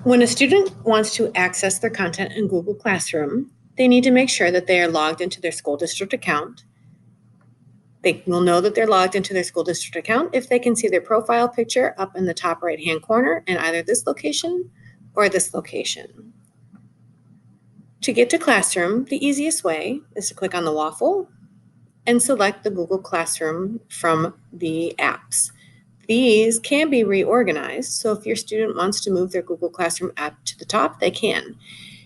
When a student wants to access their content in Google Classroom, they need to make sure that they are logged into their school district account. They will know that they're logged into their school district account if they can see their profile picture up in the top right-hand corner in either this location or this location. To get to Classroom, the easiest way is to click on the waffle and select the Google Classroom from the apps. These can be reorganized, so if your student wants to move their Google Classroom app to the top, they can.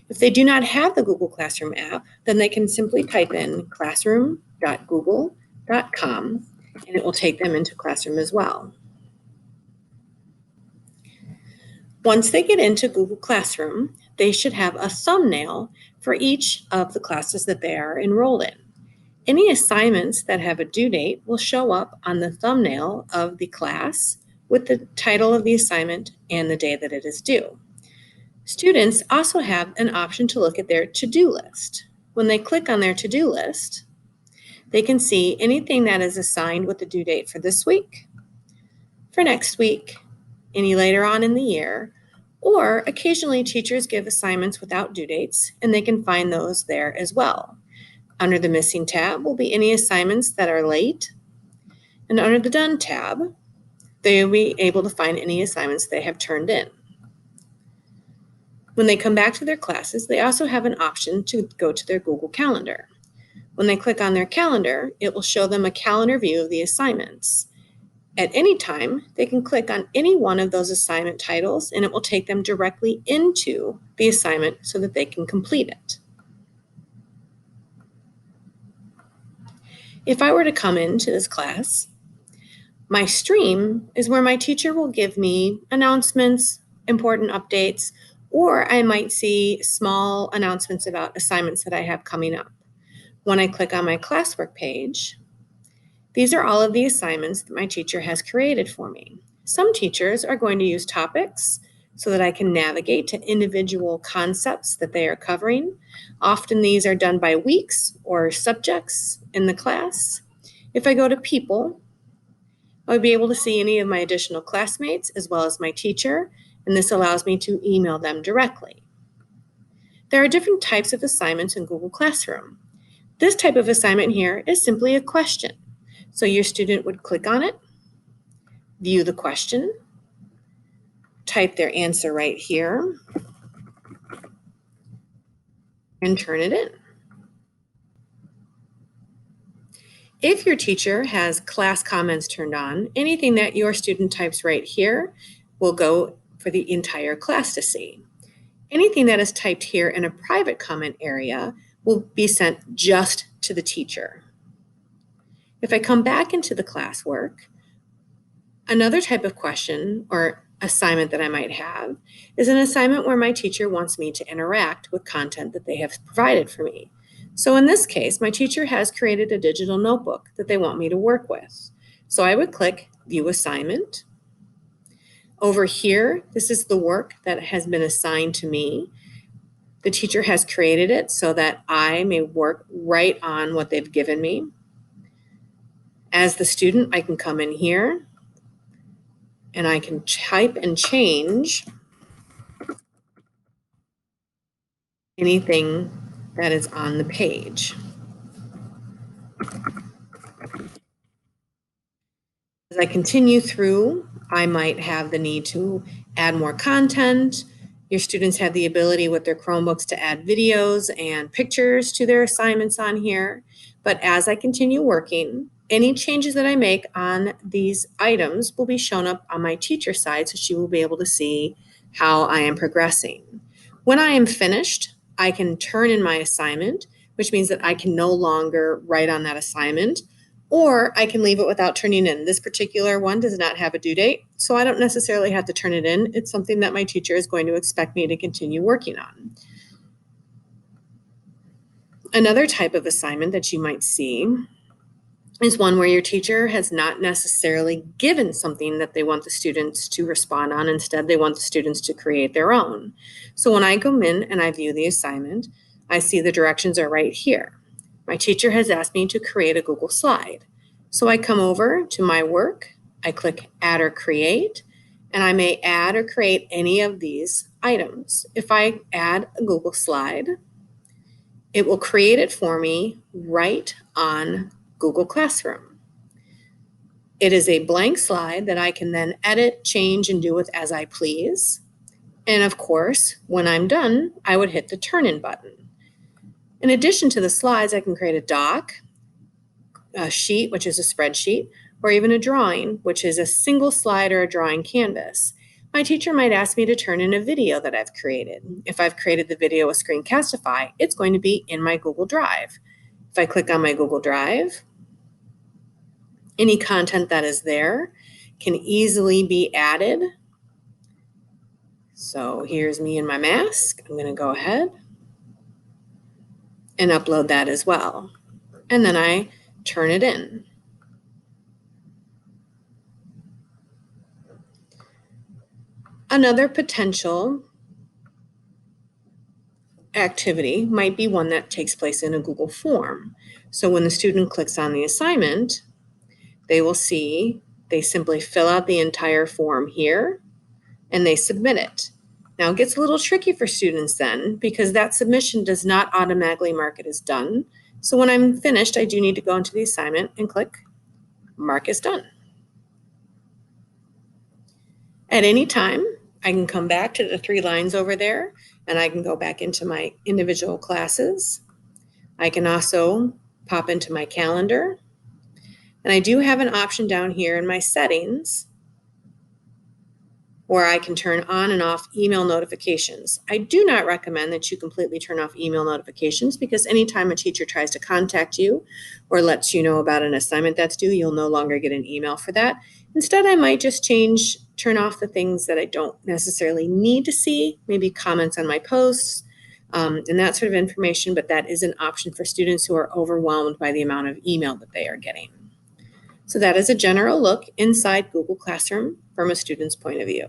If they do not have the Google Classroom app, then they can simply type in classroom.google.com and it will take them into Classroom as well. Once they get into Google Classroom, they should have a thumbnail for each of the classes that they are enrolled in. Any assignments that have a due date will show up on the thumbnail of the class with the title of the assignment and the day that it is due. Students also have an option to look at their to-do list. When they click on their to-do list, they can see anything that is assigned with the due date for this week, for next week, any later on in the year, or occasionally teachers give assignments without due dates, and they can find those there as well. Under the Missing tab will be any assignments that are late, and under the Done tab, they will be able to find any assignments they have turned in. When they come back to their classes, they also have an option to go to their Google Calendar. When they click on their calendar, it will show them a calendar view of the assignments. At any time, they can click on any one of those assignment titles and it will take them directly into the assignment so that they can complete it. If I were to come into this class, my stream is where my teacher will give me announcements, important updates, or I might see small announcements about assignments that I have coming up. When I click on my classwork page, these are all of the assignments that my teacher has created for me. Some teachers are going to use topics so that I can navigate to individual concepts that they are covering. Often these are done by weeks or subjects in the class. If I go to people, I would be able to see any of my additional classmates as well as my teacher, and this allows me to email them directly. There are different types of assignments in Google Classroom. This type of assignment here is simply a question. So your student would click on it, view the question, type their answer right here, and turn it in. If your teacher has class comments turned on, anything that your student types right here will go for the entire class to see. Anything that is typed here in a private comment area will be sent just to the teacher. If I come back into the classwork, another type of question or assignment that I might have is an assignment where my teacher wants me to interact with content that they have provided for me. So in this case, my teacher has created a digital notebook that they want me to work with. So I would click View Assignment. Over here, this is the work that has been assigned to me. The teacher has created it so that I may work right on what they've given me. As the student, I can come in here and I can type and change anything that is on the page. As I continue through, I might have the need to add more content. Your students have the ability with their Chromebooks to add videos and pictures to their assignments on here. But as I continue working, any changes that I make on these items will be shown up on my teacher side, so she will be able to see how I am progressing. When I am finished, I can turn in my assignment, which means that I can no longer write on that assignment, or I can leave it without turning in. This particular one does not have a due date, so I don't necessarily have to turn it in. It's something that my teacher is going to expect me to continue working on. Another type of assignment that you might see is one where your teacher has not necessarily given something that they want the students to respond on. Instead, they want the students to create their own. So when I go in and I view the assignment, I see the directions are right here. My teacher has asked me to create a Google slide. So I come over to my work, I click Add or Create, and I may add or create any of these items. If I add a Google slide, it will create it for me right on Google Classroom. It is a blank slide that I can then edit, change, and do with as I please. And of course, when I'm done, I would hit the turn in button. In addition to the slides, I can create a doc, a sheet, which is a spreadsheet, or even a drawing, which is a single slide or a drawing canvas. My teacher might ask me to turn in a video that I've created. If I've created the video with Screencastify, it's going to be in my Google Drive. If I click on my Google Drive, any content that is there can easily be added. So here's me in my mask. I'm going to go ahead and upload that as well. And then I turn it in. Another potential activity might be one that takes place in a Google form. So when the student clicks on the assignment, they will see they simply fill out the entire form here and they submit it. Now it gets a little tricky for students then because that submission does not automatically mark it as done. So when I'm finished, I do need to go into the assignment and click Mark as Done. At any time, I can come back to the 3 lines over there and I can go back into my individual classes. I can also pop into my calendar. And I do have an option down here in my settings where I can turn on and off email notifications. I do not recommend that you completely turn off email notifications because anytime a teacher tries to contact you or lets you know about an assignment that's due, you'll no longer get an email for that. Instead, I might just turn off the things that I don't necessarily need to see, maybe comments on my posts, and that sort of information, but that is an option for students who are overwhelmed by the amount of email that they are getting. So that is a general look inside Google Classroom from a student's point of view.